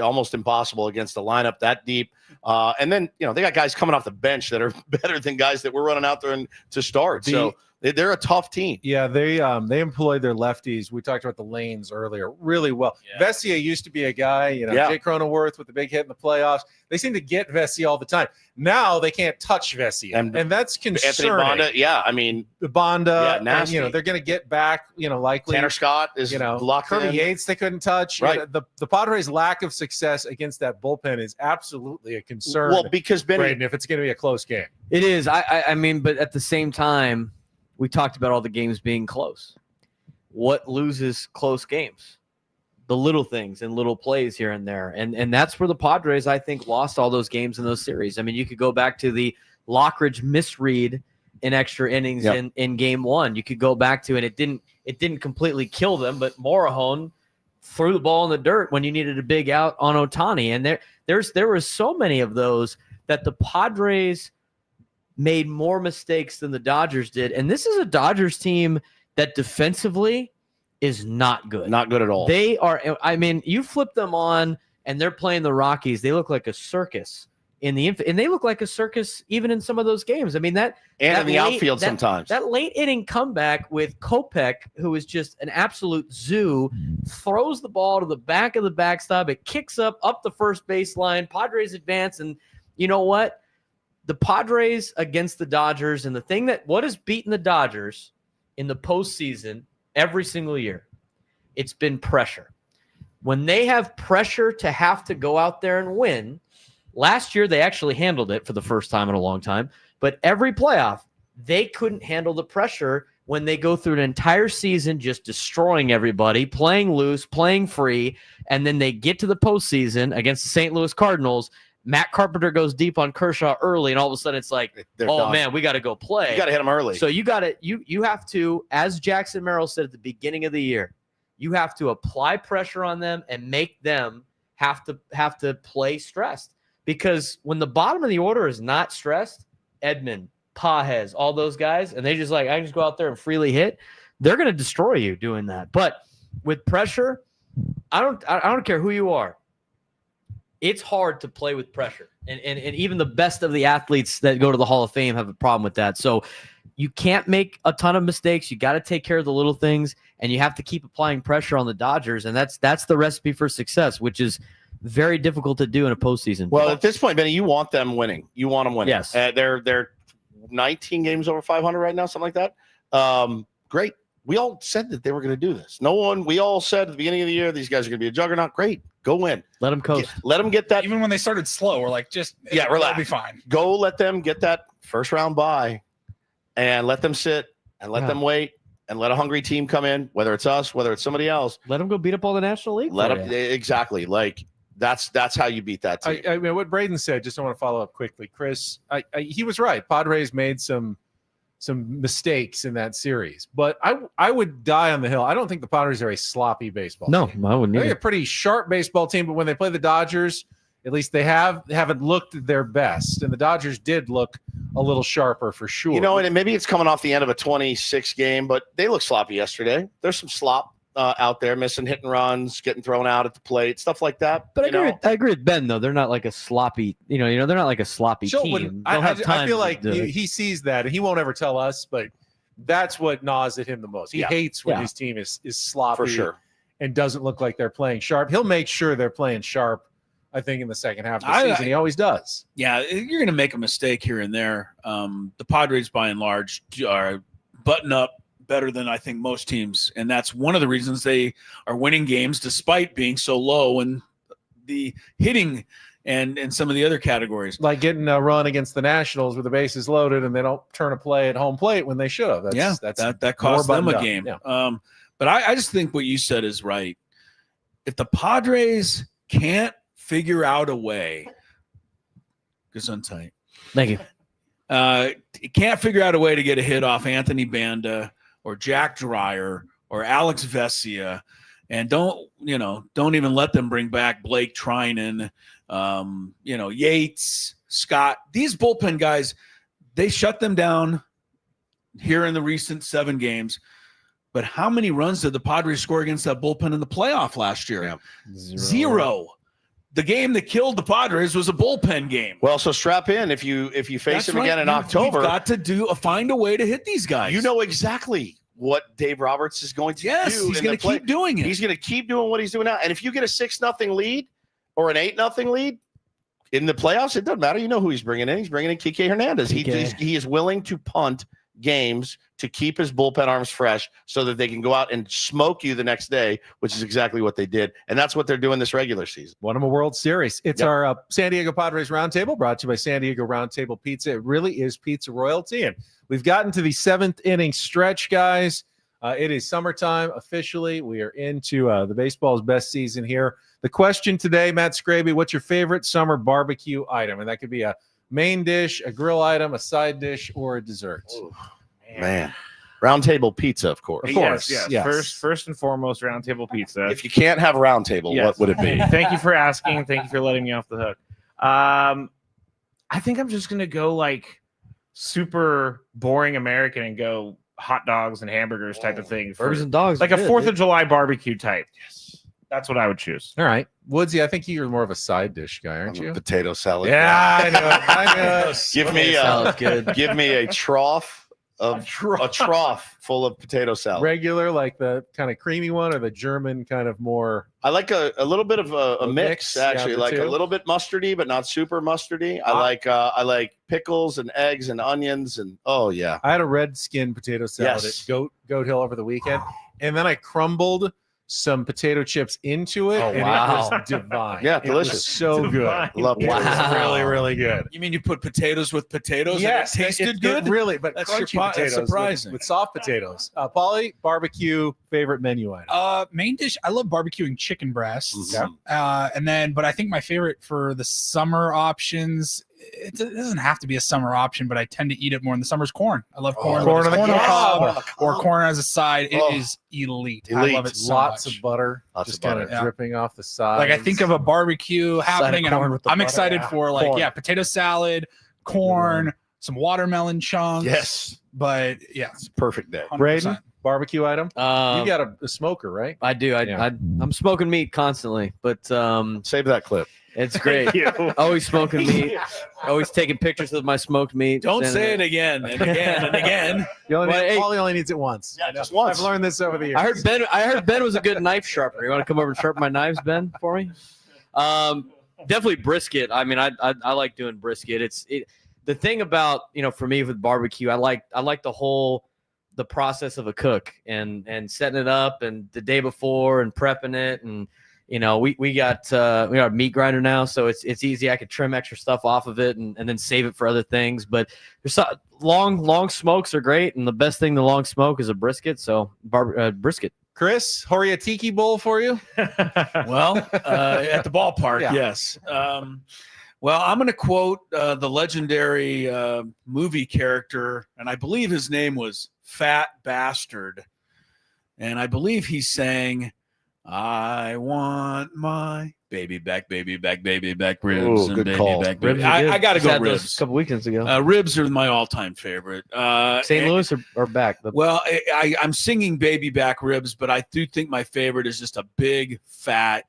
almost impossible against a lineup that deep. And then they got guys coming off the bench that are better than guys that we're running out there to start. So they're a tough team. Yeah, they employ their lefties. We talked about the lanes earlier really well. Yeah. Vesia used to be a guy, Jake Cronenworth with the big hit in the playoffs. They seem to get Vesia all the time. Now they can't touch Vesia, and that's concerning. Anthony Bonda, yeah, I mean Bonda, nasty. And, they're going to get back, likely. Tanner Scott is locked Kirby in. Yates they couldn't touch. Right. The Padres' lack of success against that bullpen is absolutely a concern. Well, because Benny, Braden, if it's going to be a close game, It is. I mean, but at the same time, we talked about all the games being close. What loses close games? The little things and little plays here and there. And that's where the Padres, I think, lost all those games in those series. I mean, you could go back to the Lockridge misread in extra innings in game one. You could go back to, and it didn't completely kill them, but Morejon threw the ball in the dirt when you needed a big out on Ohtani. And there were so many of those that the Padres made more mistakes than the Dodgers did. And this is a Dodgers team that defensively is not good. not good at all. They are, I mean, you flip them on and they're playing the Rockies. They look like a circus and they look like a circus even in some of those games. I mean, that in the outfield sometimes. That late inning comeback with Kopech, who is just an absolute zoo, throws the ball to the back of the backstop. It kicks up the first baseline. Padres advance. And you know what? The Padres against the Dodgers, and what has beaten the Dodgers in the postseason every single year, it's been pressure. When they have pressure to have to go out there and win, last year they actually handled it for the first time in a long time, but every playoff, they couldn't handle the pressure when they go through an entire season just destroying everybody, playing loose, playing free, and then they get to the postseason against the St. Louis Cardinals. Matt Carpenter goes deep on Kershaw early, and all of a sudden it's like, man, we got to go play. You got to hit them early. So you have to, as Jackson Merrill said at the beginning of the year, you have to apply pressure on them and make them have to play stressed. Because when the bottom of the order is not stressed, Edman, Pages, all those guys, and they just I can just go out there and freely hit, they're going to destroy you doing that. But with pressure, I don't care who you are. It's hard to play with pressure. And even the best of the athletes that go to the Hall of Fame have a problem with that. So you can't make a ton of mistakes. You got to take care of the little things, and you have to keep applying pressure on the Dodgers. And that's the recipe for success, which is very difficult to do in a postseason. Well, at this point, Benny, you want them winning. You want them winning. Yes. They're 19 games over 500 right now, something like that. Great. We all said that they were going to do this. We all said at the beginning of the year, these guys are going to be a juggernaut. Great. Go win. Let them coast. Let them get that. Even when they started slow, we're like, relax. It'll be fine. Go let them get that first round bye and let them sit and let them wait and let a hungry team come in, whether it's us, whether it's somebody else. Let them go beat up all the National League. Exactly. That's how you beat that team. I mean, what Braden said, just I want to follow up quickly. Chris, he was right. Padres made some mistakes in that series, but I would die on the hill. I don't think the Padres are a sloppy baseball team. No, I wouldn't They're either. a pretty sharp baseball team, but when they play the Dodgers, at least they haven't looked their best, and the Dodgers did look a little sharper for sure. And maybe it's coming off the end of a 26 game, but they look sloppy yesterday. There's some slop out there, missing hit and runs, getting thrown out at the plate, stuff like that. But I agree with Ben, though. They're not like a sloppy, they're not like a sloppy team. I feel like he sees that, and he won't ever tell us, but that's what gnaws at him the most. He hates when his team is sloppy For sure. and doesn't look like they're playing sharp. He'll make sure they're playing sharp, I think, in the second half of the season. He always does. Yeah, you're going to make a mistake here and there. The Padres, by and large, are button up better than I think most teams, and that's one of the reasons they are winning games despite being so low in the hitting and some of the other categories. Like getting a run against the Nationals with the bases loaded, and they don't turn a play at home plate when they should have. That cost them a game. Yeah. But I just think what you said is right. If the Padres can't figure out a way, Gesundheit. Thank you. Can't figure out a way to get a hit off Anthony Banda or Jack Dreyer or Alex Vesia, and don't even let them bring back Blake Trinan, Yates, Scott. These bullpen guys, they shut them down here in the recent 7 games. But how many runs did the Padres score against that bullpen in the playoff last year? Yeah. Zero. The game that killed the Padres was a bullpen game. Well, so strap in if you face them again in October. You've got to find a way to hit these guys. You know exactly what Dave Roberts is going to do. Yes, he's going to keep doing it. He's going to keep doing what he's doing now. And if you get a 6-0 lead or an 8-0 lead in the playoffs, it doesn't matter. You know who he's bringing in. He's bringing in Kike Hernandez. He is willing to punt games to keep his bullpen arms fresh so that they can go out and smoke you the next day, which is exactly what they did. And that's what they're doing this regular season. Won them a World Series. It's our San Diego Padres Roundtable, brought to you by San Diego Roundtable Pizza. It really is pizza royalty. And we've gotten to the 7th inning stretch, guys. It is summertime officially. We are into the baseball's best season here. The question today, Matt Scraby, what's your favorite summer barbecue item? And that could be a main dish, a grill item, a side dish, or a dessert. Ooh, man. Roundtable pizza, of course. Of course. Yes. First and foremost, Roundtable pizza. If you can't have Roundtable, what would it be? Thank you for asking. Thank you for letting me off the hook. I think I'm just gonna go like super boring American and go hot dogs and hamburgers type of thing. Burgers and dogs. Like a 4th of July barbecue type. Yes. That's what I would choose. All right. Woodsy, I think you're more of a side dish guy, aren't you? Potato salad. Yeah, I know. Give me a trough full of potato salad. Regular, like the kind of creamy one, or the German kind of more. I like a little bit of a mix, actually, like a little bit mustardy, but not super mustardy. I like pickles and eggs and onions and I had a red skin potato salad at Goat Hill over the weekend, and then I crumbled some potato chips into it. Oh, and wow. it was divine. Yeah, It delicious. was so good. Love it. It was Wow. really, really good. You mean you put potatoes with potatoes Yes, and it tasted good? really, but That's crunchy that's potatoes surprising. with soft potatoes. Paulie, barbecue favorite menu item. Main dish, I love barbecuing chicken breasts. Mhm. But I think my favorite for the summer options, it doesn't have to be a summer option, but I tend to eat it more in the summer, is corn. I love corn. corn whether on it's the corn cob. or corn as a side. It is elite. I love it so Lots much. of butter, Lots just of kind butter. of dripping off the side. Like I think of a barbecue happening, and corn I'm, with the I'm butter. excited for Corn. potato salad, corn, some watermelon chunks. Yes. But yeah, It's a perfect day. 100%. Braden, barbecue item. You Um, got a smoker, right? I do. I'm smoking meat constantly, but Save that clip. it's great. Always smoking meat. Always taking pictures of my smoked meat. Don't sending say it again and again and again. Paulie only needs it once. Yeah, just once. I've learned this over the years. I heard Ben was a good knife sharpener. You want to come over and sharpen my knives, Ben, for me? Definitely brisket. I mean, I like doing brisket. The thing about, for me with barbecue, I like the process of a cook and setting it up and the day before and prepping it. And we got a meat grinder now, so it's easy. I could trim extra stuff off of it and then save it for other things. But there's long smokes are great, and the best thing the long smoke is a brisket. So brisket. Chris, Horiatiki bowl for you? Well, at the ballpark, Yeah. yes. Well, I'm going to quote the legendary movie character, and I believe his name was Fat Bastard. And I believe he's saying, I want my baby back, ribs. Ooh, and good baby call. back, baby. Ribs are good. I got to Just go had those ribs. a couple weekends ago. Ribs are my all-time favorite. St. Louis or back? Well, I'm singing baby back ribs, but I do think my favorite is just a big, fat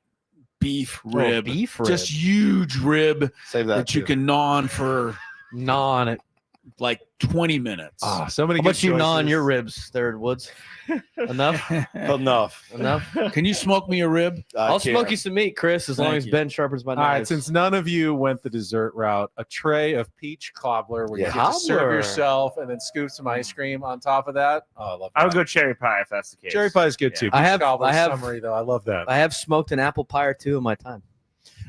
beef rib. Beef rib. Just huge rib Save that you can gnaw on for gnaw on it. like 20 minutes. So many How good much you gnaw on choices. your ribs there, Woods? Enough? Enough. Enough? Can you smoke me a rib? I'll smoke you some meat, Chris, as long Thank as you. Ben sharpens my All right, knives. since none of you went the dessert route, a tray of peach cobbler where you Yeah. get to serve Cobbler. yourself and then scoop some ice cream on top of that. Oh, I love that. I would go cherry pie if that's the case. Cherry pie is good too. Yeah. Peach I have- cobbler I have- summery though. I love that. I have smoked an apple pie or two in my time.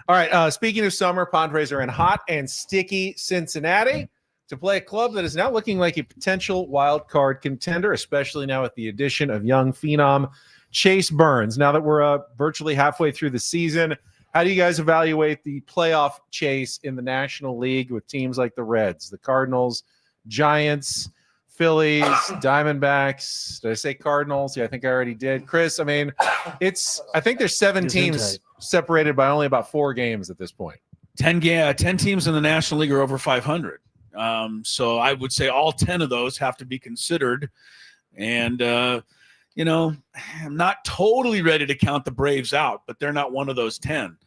All right. Speaking of summer, Padres are in hot and sticky Cincinnati to play a club that is now looking like a potential wild card contender, especially now with the addition of young phenom Chase Burns. Now that we're virtually halfway through the season, How do you guys evaluate the playoff chase in the National League with teams like the Reds, the Cardinals, Giants, Phillies, Diamondbacks? Did I say Cardinals? Yeah, I think I already did. Chris, I mean, I think there's 7 teams separated by only about 4 games at this point. 10 teams in the National League are over 500. So I would say all 10 of those have to be considered. And, I'm not totally ready to count the Braves out, but they're not one of those 10.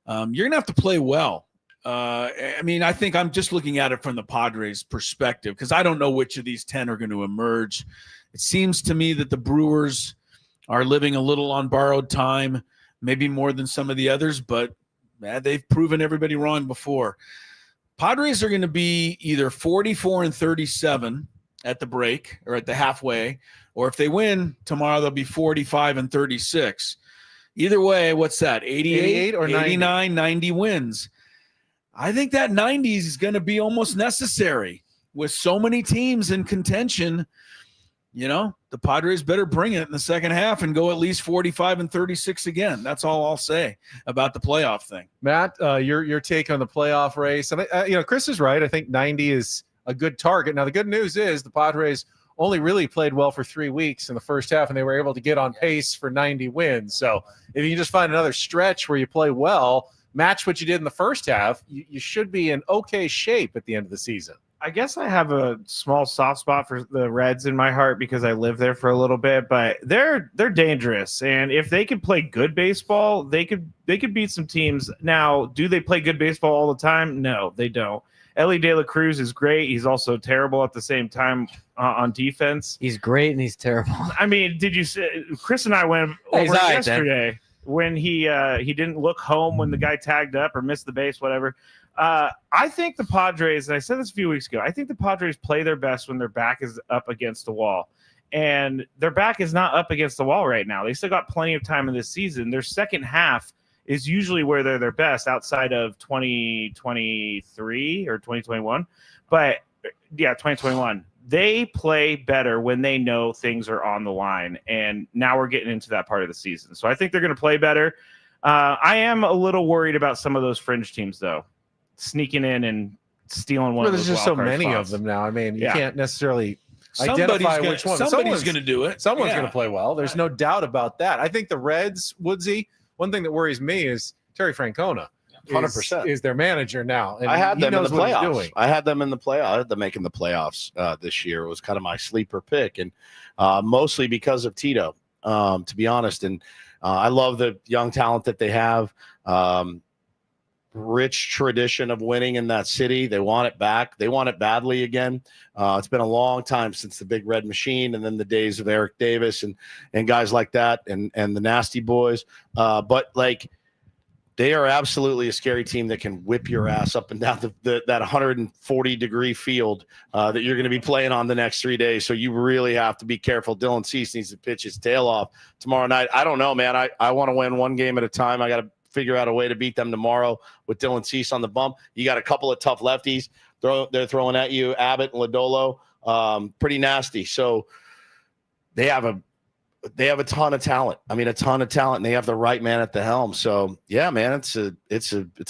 You're going to have to play well. I think I'm just looking at it from the Padres' perspective because I don't know which of these 10 are going to emerge. It seems to me that the Brewers are living a little on borrowed time, maybe more than some of the others, but they've proven everybody wrong before. Padres are going to be either 44-37 at the break or at the halfway, or if they win tomorrow, they'll be 45-36. Either way, what's that? 88 or 89, 90 wins. I think that 90s is going to be almost necessary with so many teams in contention. The Padres better bring it in the second half and go at least 45-36 again. That's all I'll say about the playoff thing. Matt, your take on the playoff race. And Chris is right. I think 90 is a good target. Now, the good news is the Padres only really played well for 3 weeks in the first half, and they were able to get on pace for 90 wins. So if you can just find another stretch where you play well, match what you did in the first half, you should be in okay shape at the end of the season. I guess I have a small soft spot for the Reds in my heart because I lived there for a little bit, but they're dangerous. And if they could play good baseball, they could beat some teams. Now, do they play good baseball all the time? No, they don't. Ellie De La Cruz is great. He's also terrible at the same time on defense. He's great and he's terrible. I mean, did you say Chris and I went over yesterday when he didn't look home when the guy tagged up or missed the base, whatever. I think the Padres, and I said this a few weeks ago, I think the Padres play their best when their back is up against the wall. And their back is not up against the wall right now. They still got plenty of time in this season. Their second half is usually where they're their best outside of 2023 or 2021. But, 2021. They play better when they know things are on the line. And now we're getting into that part of the season. So I think they're going to play better. I am a little worried about some of those fringe teams, though. Sneaking in and stealing one of those. There's just so many of them now. I mean, you can't necessarily identify which one. Somebody's going to do it. Someone's going to play well. There's no doubt about that. I think the Reds, Woodsy, one thing that worries me is Terry Francona. 100% is their manager now. And I had them in the playoffs. I had them making the playoffs this year. It was kind of my sleeper pick, and mostly because of Tito, to be honest. And I love the young talent that they have. Rich tradition of winning in that city. They want it back. They want it badly again. It's been a long time since the Big Red Machine and then the days of Eric Davis and guys like that and the Nasty Boys. But they are absolutely a scary team that can whip your ass up and down that 140-degree field that you're going to be playing on the next 3 days. So you really have to be careful. Dylan Cease needs to pitch his tail off tomorrow night. I don't know, man. I want to win one game at a time. I got to figure out a way to beat them tomorrow with Dylan Cease on the bump. You got a couple of tough lefties they're throwing at you, Abbott and Lodolo, pretty nasty. So they have a ton of talent. I mean, a ton of talent, and they have the right man at the helm. So yeah, man, it's a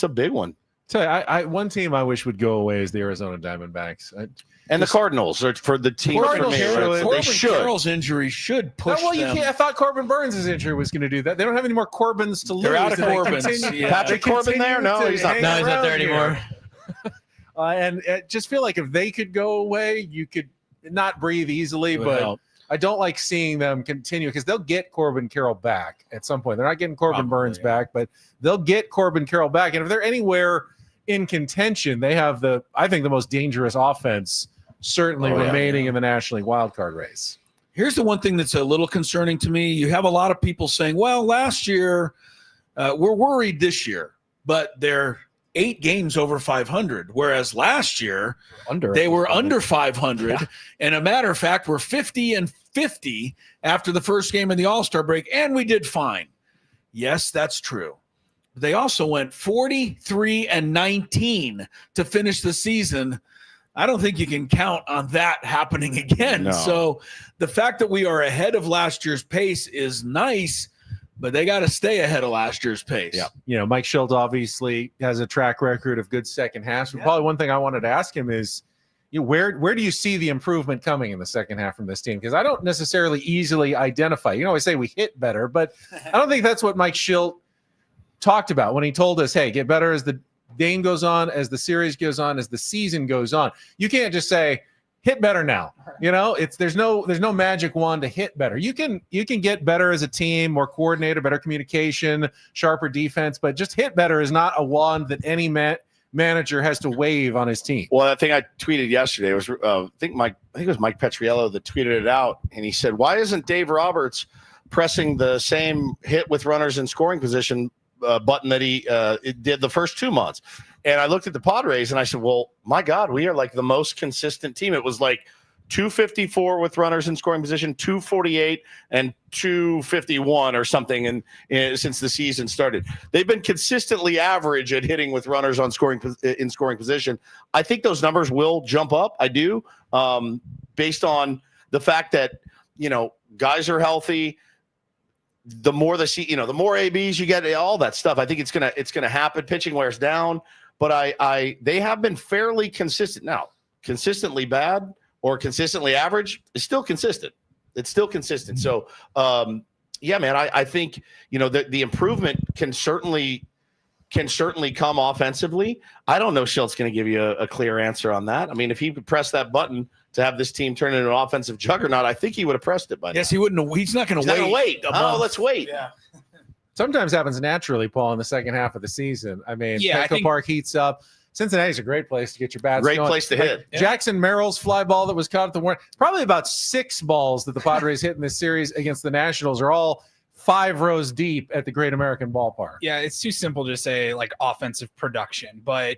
big one. So one team I wish would go away is the Arizona Diamondbacks. And the Cardinals are for the team. Corbin Carroll's injury should push them. You can't. I thought Corbin Burns' injury was going to do that. They don't have any more Corbins to lose. They're out of Corbins. Patrick Corbin there? No, he's not. No, he's not there anymore. And just feel like if they could go away, you could not breathe easily. But I don't like seeing them continue because they'll get Corbin Carroll back at some point. They're not getting Corbin Burns back, but they'll get Corbin Carroll back. And if they're anywhere in contention, they have I think the most dangerous offense certainly remaining in the National League wildcard race. Here's the one thing that's a little concerning to me. You have a lot of people saying, well, last year, we're worried this year, but they're 8 games over 500, whereas last year they were under 500. Yeah. And a matter of fact, we're 50-50 after the first game of the All-Star break, and we did fine. Yes, that's true. They also went 43-19 to finish the season. I don't think you can count on that happening again. No. So the fact that we are ahead of last year's pace is nice, but they got to stay ahead of last year's pace. Yeah. You know, Mike Schilt obviously has a track record of good second halves. But probably one thing I wanted to ask him is, where do you see the improvement coming in the second half from this team? Because I don't necessarily easily identify. You know, I say we hit better, but I don't think that's what Mike Schilt talked about when he told us, hey, get better as the game goes on, as the series goes on, as the season goes on. You can't just say, hit better now. You know, there's no magic wand to hit better. You can get better as a team, more coordinated, better communication, sharper defense, but just hit better is not a wand that any manager has to wave on his team. Well, I think I tweeted yesterday. It was I think it was Mike Petriello that tweeted it out, and he said, "Why isn't Dave Roberts pressing the same hit with runners in scoring position button that he did the first 2 months?" And I looked at the Padres and I said, well, my God, we are like the most consistent team. It was like 254 with runners in scoring position, 248 and 251 or something. And since the season started, they've been consistently average at hitting with runners on scoring position. I think those numbers will jump up. I do, based on the fact that, you know, guys are healthy. The more the more ABs you get, all that stuff. I think it's gonna happen. Pitching wears down. But they have been fairly consistent. Now, consistently bad or consistently average is still consistent. It's still consistent. So, yeah, man, I think, you know, the improvement can certainly come offensively. I don't know Schilt's going to give you a clear answer on that. I mean, if he could press that button to have this team turn into an offensive juggernaut, I think he would have pressed it by now. Yes, he wouldn't. He's not going to wait. Oh, let's wait. Yeah. Sometimes happens naturally, Paul, in the second half of the season. I mean, Yeah, Petco Park heats up. Cincinnati's a great place to get your bats Great going. place to hit. Yeah. Jackson Merrill's fly ball that was caught at the warning. Probably about 6 balls that the Padres hit in this series against the Nationals are all 5 rows deep at the Great American Ballpark. Yeah, it's too simple to say like offensive production, but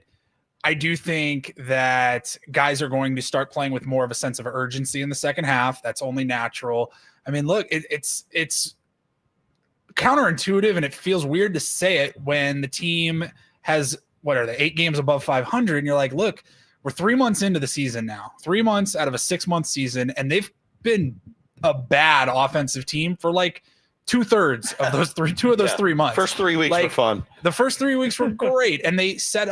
I do think that guys are going to start playing with more of a sense of urgency in the second half. That's only natural. I mean, look, it's counterintuitive and it feels weird to say it when the team has, what are they, 8 games above 500, and you're like, look, we're 3 months into the season now, 3 months out of a 6-month season, and they've been a bad offensive team for like 2/3 of those 3 months. First 3 weeks were fun. The first 3 weeks were great, and they set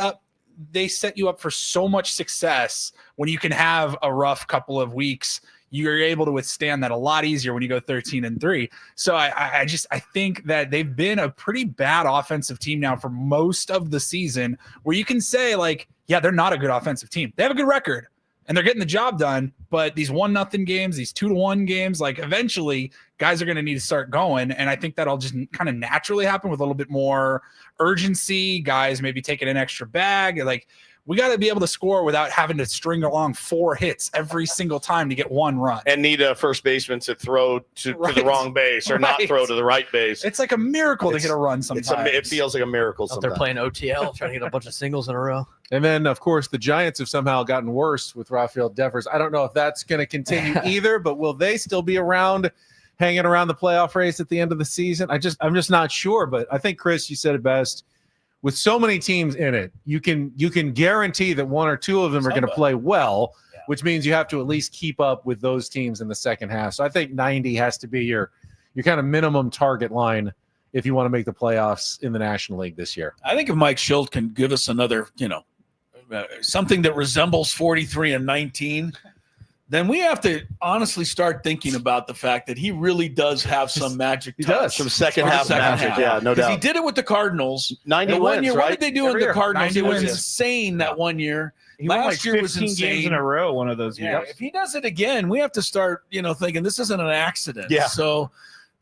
you up for so much success. When you can have a rough couple of weeks, you're able to withstand that a lot easier when you go 13-3. So I think that they've been a pretty bad offensive team now for most of the season, where you can say like, yeah, they're not a good offensive team. They have a good record and they're getting the job done, but these 1-0 games, these 2-1 games, like eventually guys are going to need to start going. And I think that'll just kind of naturally happen with a little bit more urgency. Guys maybe taking an extra bag. Like, we got to be able to score without having to string along 4 hits every single time to get 1 run. And need a first baseman to throw to the wrong base or not throw to the right base. It's like a miracle to get a run sometimes. It feels like a miracle sometimes. They're playing OTL, trying to get a bunch of singles in a row. And then, of course, the Giants have somehow gotten worse with Rafael Devers. I don't know if that's going to continue either, but will they still be around, hanging around the playoff race at the end of the season? I'm just not sure. But I think, Chris, you said it best. With so many teams in it, you can guarantee that 1 or 2 of them are going to play well, which means you have to at least keep up with those teams in the second half. So I think 90 has to be your kind of minimum target line if you want to make the playoffs in the National League this year. I think if Mike Schilt can give us another, something that resembles 43-19, then we have to honestly start thinking about the fact that he really does have some magic. He does. Some second half magic. Yeah, no doubt. He did it with the Cardinals. 90 and wins, 1 year, right? What did they do in the Cardinals? 90 It was wins. insane that 1 year. He won Last like year was 15 insane. games in a row one of those Yeah, years. if he does it again, we have to start, thinking this isn't an accident. Yeah. So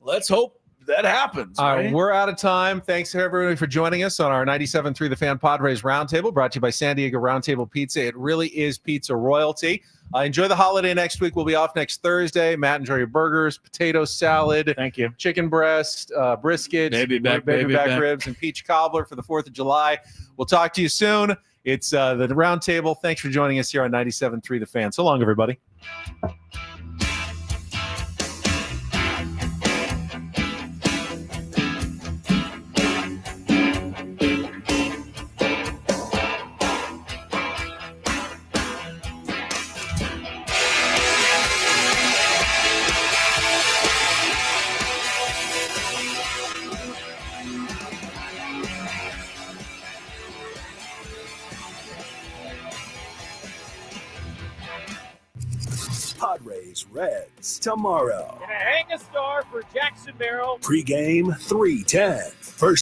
let's hope that happens. All right, Right? we're out of time. Thanks to everybody for joining us on our 97.3 The Fan Padres Roundtable, brought to you by San Diego Roundtable Pizza. It really is pizza royalty. Enjoy the holiday next week. We'll be off next Thursday. Matt, enjoy your burgers, potato salad, Thank you. chicken breast, brisket, Baby back ribs, and peach cobbler for the 4th of July. We'll talk to you soon. It's the Roundtable. Thanks for joining us here on 97.3 The Fan. So long, everybody. Padres Reds tomorrow. Gonna hang a star for Jackson Merrill. Pregame 3:10. First